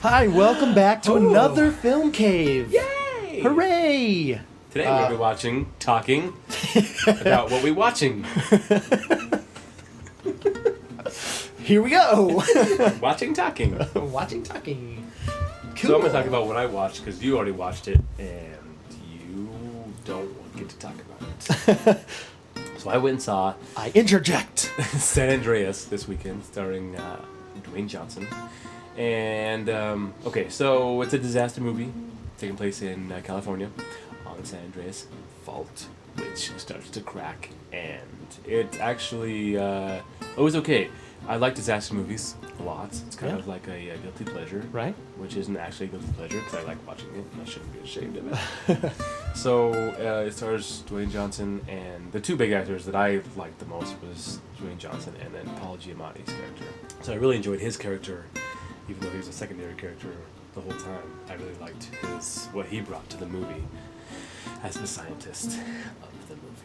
Hi, welcome back to another Film Cave. Yay! Hooray! Today we're going to be talking about what we're watching. Here we go. Talking. Watching, talking. Cool. So I'm going to talk about what I watched because you already watched it and you don't get to talk about it. So I went and saw I interject. San Andreas this weekend, starring Dwayne Johnson. And, okay, so it's a disaster movie taking place in California on San Andreas Fault, which starts to crack. And it's actually, it was okay. I like disaster movies a lot. It's kind of like a guilty pleasure. Right. Which isn't actually a guilty pleasure because I like watching it and I shouldn't be ashamed of it. So it stars Dwayne Johnson, and the two big actors that I liked the most was Dwayne Johnson and then Paul Giamatti's character. So I really enjoyed his character, even though he was a secondary character the whole time. I really liked what he brought to the movie as the scientist of the movie.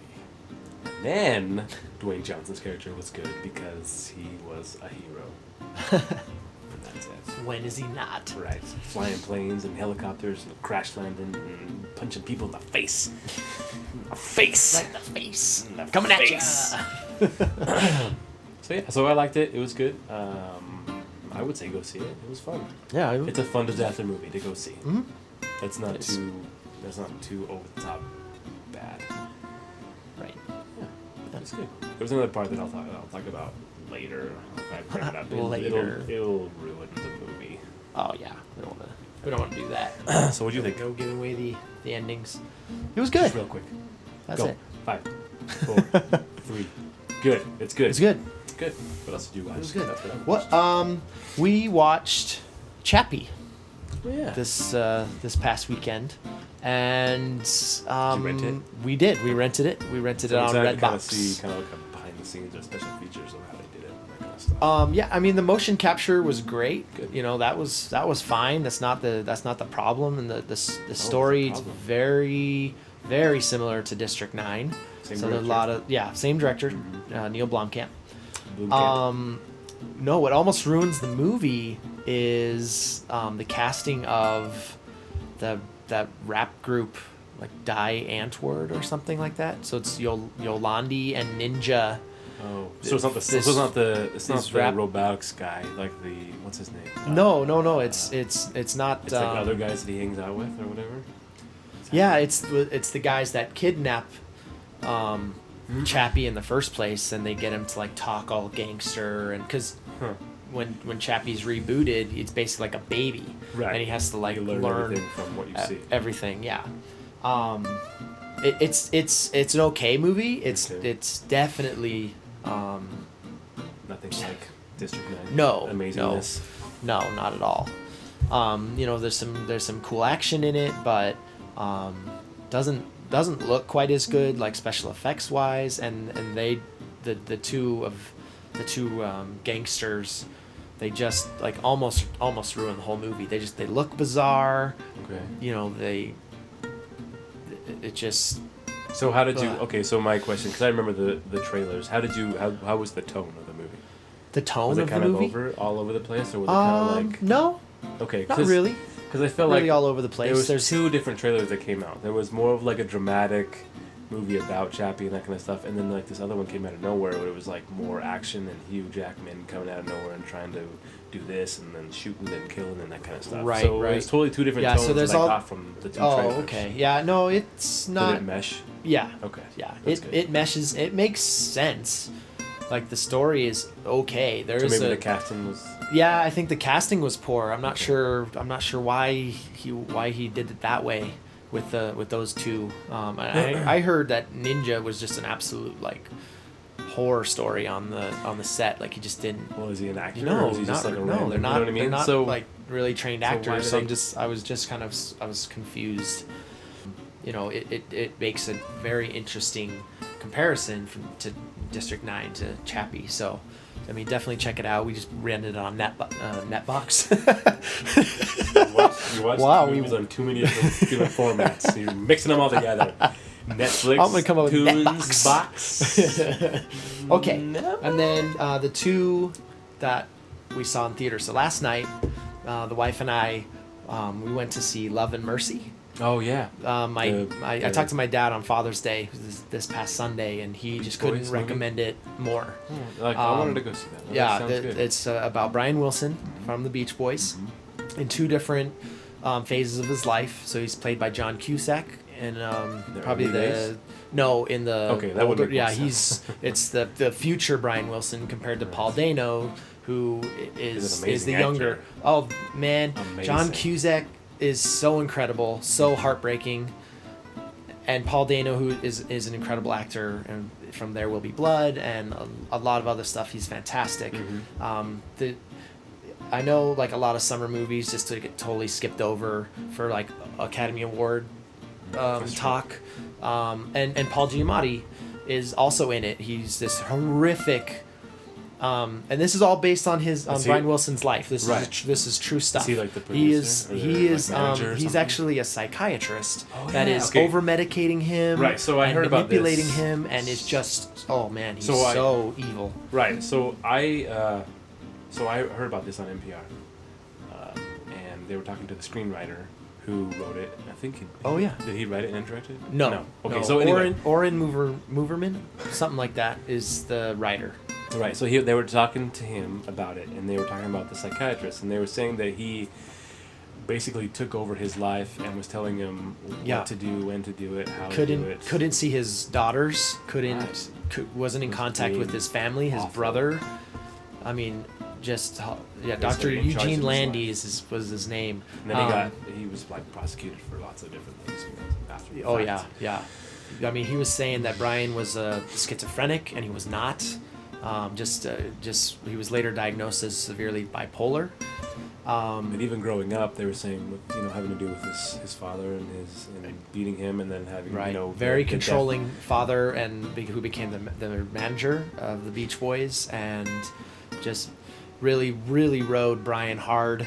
And then Dwayne Johnson's character was good because he was a hero. And that's it. When is he not? Right. Flying planes and helicopters and crash landing and punching people in the face. A face! Right in the face. In the Coming face. at you. So I liked it. It was good. I would say go see it. It was fun. Yeah. It's a fun disaster movie to go see. Mm-hmm. That's not too over the top bad. Right. Yeah, it's good. There was another part that I'll talk about later. If I bring it up, Later. It'll ruin the movie. Oh yeah. We don't want to do that. So what do you think? No giving away the endings. It was good. Just real quick. That's Go. it. 5, 4, 3. Good. It's good. It's good. Good. What else did you watch? It was good. That's what I watched. We watched Chappie Oh, yeah. this past weekend, and Did you rent it? we did. We rented it. We rented it on excited to kind of Redbox. see kind of like a behind the scenes or special features of how they did it and that kind of stuff. Yeah, I mean the motion capture was great. Good. You know, that was fine. That's not the problem, and the story is problem. very very similar to District 9. Same so there's a director? lot of same director, Neil Blomkamp. Blue Camp. No, what almost ruins the movie is the casting of that rap group, like Die Antwoord or something like that. So it's Yolandi and Ninja. Oh, so it's not the robotics guy, like the what's his name? No, it's not. It's like other guys that he hangs out with or whatever. Yeah, it's the guys that kidnap Chappie in the first place, and they get him to like talk all gangster, and because when Chappie's rebooted, it's basically like a baby, Right. and he has to like You learn everything from what you see. everything. Yeah, it's an okay movie. Okay. It's definitely Nothing like District 9. No, Amazingness. no, not at all. There's some cool action in it, but doesn't look quite as good, like special effects wise, and the two gangsters, they just like almost ruin the whole movie. They look bizarre. Okay. You know, it just. So how did you? Okay, so my question, because I remember the trailers. How was the tone of the movie? The tone Was of it kind the of movie? all over the place, or was it kind of like no, okay? not really. Because I felt Really like all over the place. There's two different trailers that came out. There was more of like a dramatic movie about Chappie and that kind of stuff, and then like this other one came out of nowhere where it was like more action and Hugh Jackman coming out of nowhere and trying to do this and then shooting and killing and that kind of stuff. Right, So right. it was totally two different Yeah, tones so there's that I all- got from the two Oh, trailers. okay. Yeah, no, it's Did not. it mesh? Yeah. Okay. Yeah, That's good. it meshes. It makes sense. Like the story is okay. So There's maybe the casting was. yeah. I think the casting was poor. I'm not Okay. sure. I'm not sure why he did it that way with those two. I heard that Ninja was just an absolute like horror story on the set. Like he just didn't. Well, is he an actor? No, or is he just not, like a no, random, they're not. You know what I mean? They're not so like really trained so why actors. do So they- I was confused. You know, it makes a very interesting comparison to District 9 to Chappie. So, I mean, definitely check it out. We just rented it on Netbox. You watch Wow, movies on too many different formats. You're mixing them all together. Netflix, I'm gonna come up with Tunes, Netbox. Box. Okay, and then the two that we saw in theater. So last night the wife and I, we went to see Love and Mercy. Oh yeah. I talked to my dad on Father's Day this past Sunday, and he Beach just couldn't Boys recommend it more. Like I wanted to go see that. Yeah, That sounds good. it's about Brian Wilson from the Beach Boys in two different phases of his life. So he's played by John Cusack, and probably early days? in the Okay, that would older, make more he's sense. it's the future Brian Wilson compared to Paul Dano, who is an amazing the younger. actor. Oh man, John Amazing. Cusack is so incredible, so heartbreaking. And Paul Dano, who is an incredible actor, and from There Will Be Blood and a lot of other stuff, he's fantastic. I know like a lot of summer movies just to get totally skipped over for like Academy Award talk. And Paul Giamatti is also in it. He's this horrific. And this is all based on Brian Wilson's life. This is true stuff. Is he like the He producer? is Manager or he's something? actually a psychiatrist Oh, that yeah, is okay. over medicating him. Right, so I and heard about manipulating this. him, and it's just he's So so evil. Right. So I heard about this on NPR, and they were talking to the screenwriter who wrote it. I think. Did he write it and direct it? No. Okay. No. So anyway. Oren Moverman, something like that, is the writer. Right. So they were talking to him about it, and they were talking about the psychiatrist, and they were saying that he basically took over his life and was telling him what to do, when to do it, how to do it. Couldn't see his daughters. Right. Wasn't in Was contact with being his family, his awful. brother. I mean, just Basically Dr. in charge of Eugene his Landes was his name. And then he was like prosecuted for lots of different things. After the Oh fact. yeah. I mean, he was saying that Brian was schizophrenic, and he was not. He was later diagnosed as severely bipolar. And even growing up, they were saying, having to do with his father and beating him, and then having very the controlling father, and who became the manager of the Beach Boys, and just really really rode Brian hard,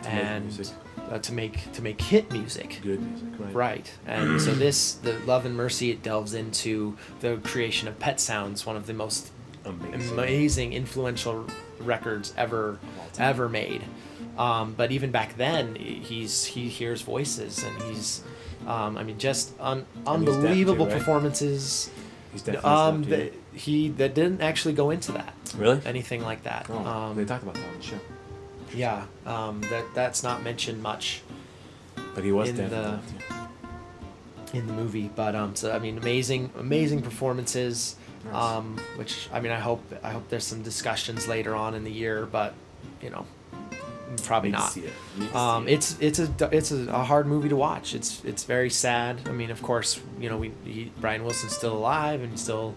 to make hit music. good music, right? Right, and so the Love and Mercy, it delves into the creation of Pet Sounds, one of the most amazing influential records ever made. But even back then, he hears voices, and he's, just unbelievable too, right? performances. He's definitely That didn't actually go into that. Really? Anything like that. Oh, they talked about that on the show. Yeah, that's not mentioned much But he was in definitely. in the movie. But amazing performances. Nice. Which I hope there's some discussions later on in the year, but probably Need to not. see it. Need to see it. It's a hard movie to watch. It's very sad. I mean, of course, Brian Wilson's still alive and still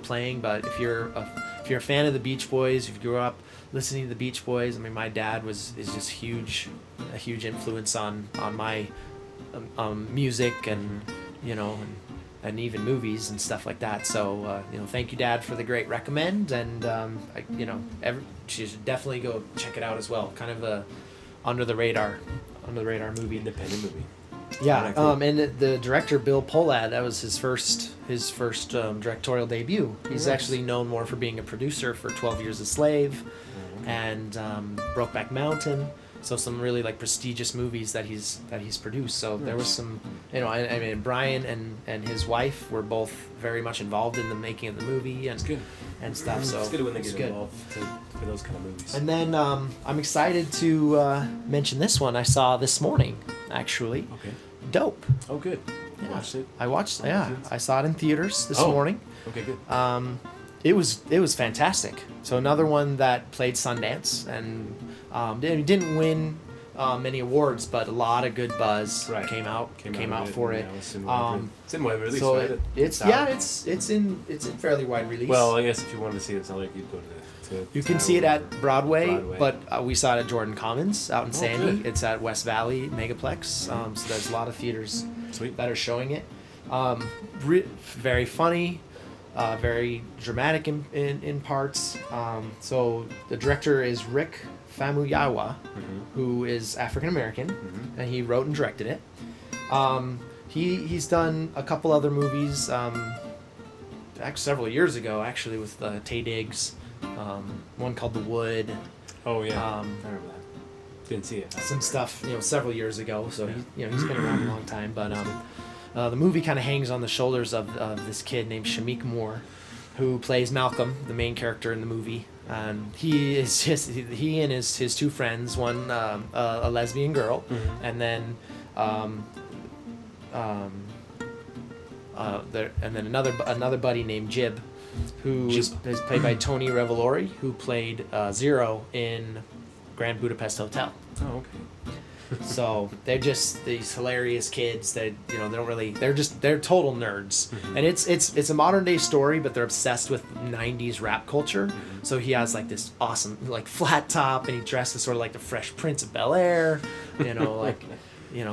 playing. But if you're a fan of the Beach Boys, if you grew up listening to the Beach Boys, I mean, my dad is just a huge influence on my music and and even movies and stuff like that. So thank you, Dad, for the great recommend, and you should definitely go check it out as well. Kind of a under the radar movie. Independent movie. Yeah, Alright, cool. and the director Bill Pohlad, that was his first directorial debut. He's Nice. actually known more for being a producer for 12 Years a Slave and Brokeback Mountain. So some really like prestigious movies that he's produced. So there was some, I mean Brian and his wife were both very much involved in the making of the movie and It's good. and stuff. So it's good when they it's get good. involved for those kind of movies. And then I'm excited to mention this one I saw this morning, actually. Okay. Dope. Oh, good. You Yeah. watched it? I watched. Oh, Yeah, good. I saw it in theaters this Oh. morning. Okay, good. It was fantastic. So another one that played Sundance and didn't win many awards, but a lot of good buzz Right. came out of for it. Yeah, it's in wide release, So right? it's out. it's in fairly wide release. Well, I guess if you wanted to see it, it's not like you'd go to you can see it at Broadway, Broadway. but we saw it at Jordan Commons out in Sandy. good. It's at West Valley Megaplex. So there's a lot of theaters Sweet. that are showing it. Very funny, very dramatic in parts. So the director is Rick Famuyiwa, who is African American, and he wrote and directed it. He's done a couple other movies, several years ago actually, with Taye Diggs. One called The Wood. Oh yeah, Um, I remember Didn't see it. some stuff, several years ago. So he's been around a long time. But the movie kind of hangs on the shoulders of this kid named Shameik Moore, who plays Malcolm, the main character in the movie. And he and his two friends, one a lesbian girl, and then another buddy named Jib, who is played by Tony Revolori, who played Zero in Grand Budapest Hotel. Oh, okay. So they're just these hilarious kids that they're total nerds. And it's a modern day story, but they're obsessed with 90s rap culture. So he has like this awesome like flat top, and he dresses sort of like the Fresh Prince of Bel-Air,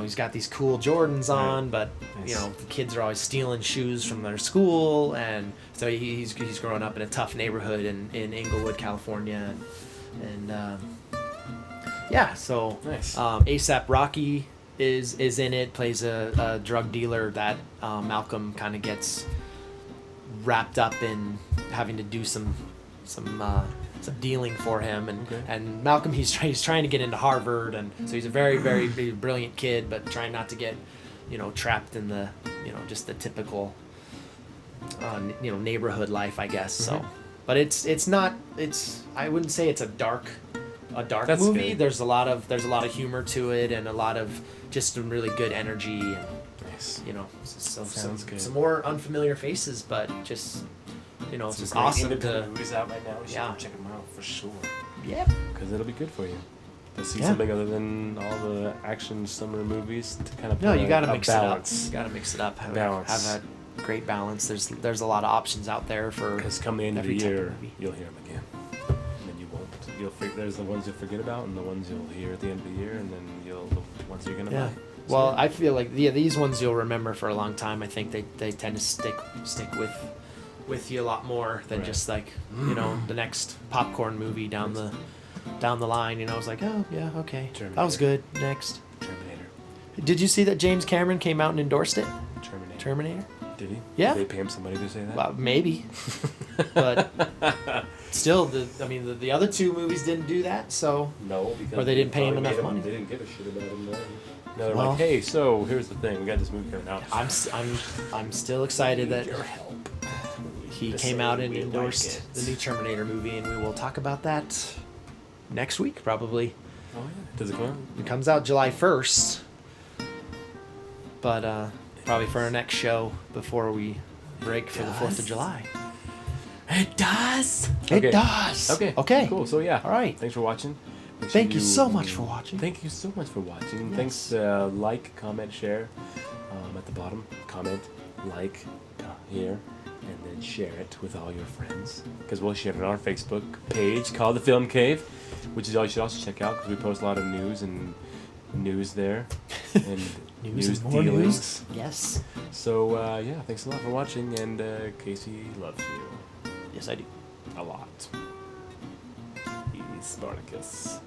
he's got these cool Jordans on, but Nice. the kids are always stealing shoes from their school, and so he's growing up in a tough neighborhood in Inglewood, California, and so Nice. ASAP Rocky is in it, plays a drug dealer that Malcolm kind of gets wrapped up in having to do some dealing for him, and Malcolm he's trying to get into Harvard, and so he's a very very brilliant kid, but trying not to get trapped in the just the typical neighborhood life, I guess. So but it's not I wouldn't say it's a dark That's movie. good. There's a lot of humor to it, and a lot of just some really good energy, and Nice. some good. some more unfamiliar faces, but just it's just Great awesome independent to movies out right now. You should Yeah. check them out for sure. Because it'll be good for you to see Yeah. something other than all the action summer movies to kind of No, put you a- gotta a mix balance. it up. You gotta mix it up. Have Balance. a great balance. There's a lot of options out there for Because come the end of the every type of year, movie. you'll hear them again, and then you won't. There's the ones you'll forget about, and the ones you'll hear at the end of the year, and then the ones you're gonna Yeah. buy. So, Well, I feel like these ones you'll remember for a long time. I think they tend to stick with you a lot more than Right. just like the next popcorn movie down the line. It's like, oh yeah, okay, that was good. Next. Terminator. Did you see that James Cameron came out and endorsed it? Terminator. Did he? Yeah. Did they pay him some money to say that? Well, maybe, but still, the other two movies didn't do that. So No, because Or they didn't pay him probably enough made money. They didn't give a shit about him then. No, they're Well- like, hey, so here's the thing. We got this movie coming out. I'm still excited that Your help. he to came say out and we like endorsed it. the new Terminator movie, and we will talk about that next week probably. Oh yeah. Does it come out? It comes out July 1st, but probably for our next show before we break for the 4th of July. It does. It does. Okay. Okay. Cool. So yeah. All right. Thanks for watching. Make sure Thank you so much for watching. Thank you so much for watching. Yes. Thanks. Like, comment, share. At the bottom, comment, like, here, and then share it with all your friends. Because we'll share it on our Facebook page called The Film Cave, which is all you should also check out because we post a lot of news there, and News and more dealings. news. Yes. So yeah, thanks a lot for watching, and Casey loves you Yes, I do. a lot. He's Spartacus.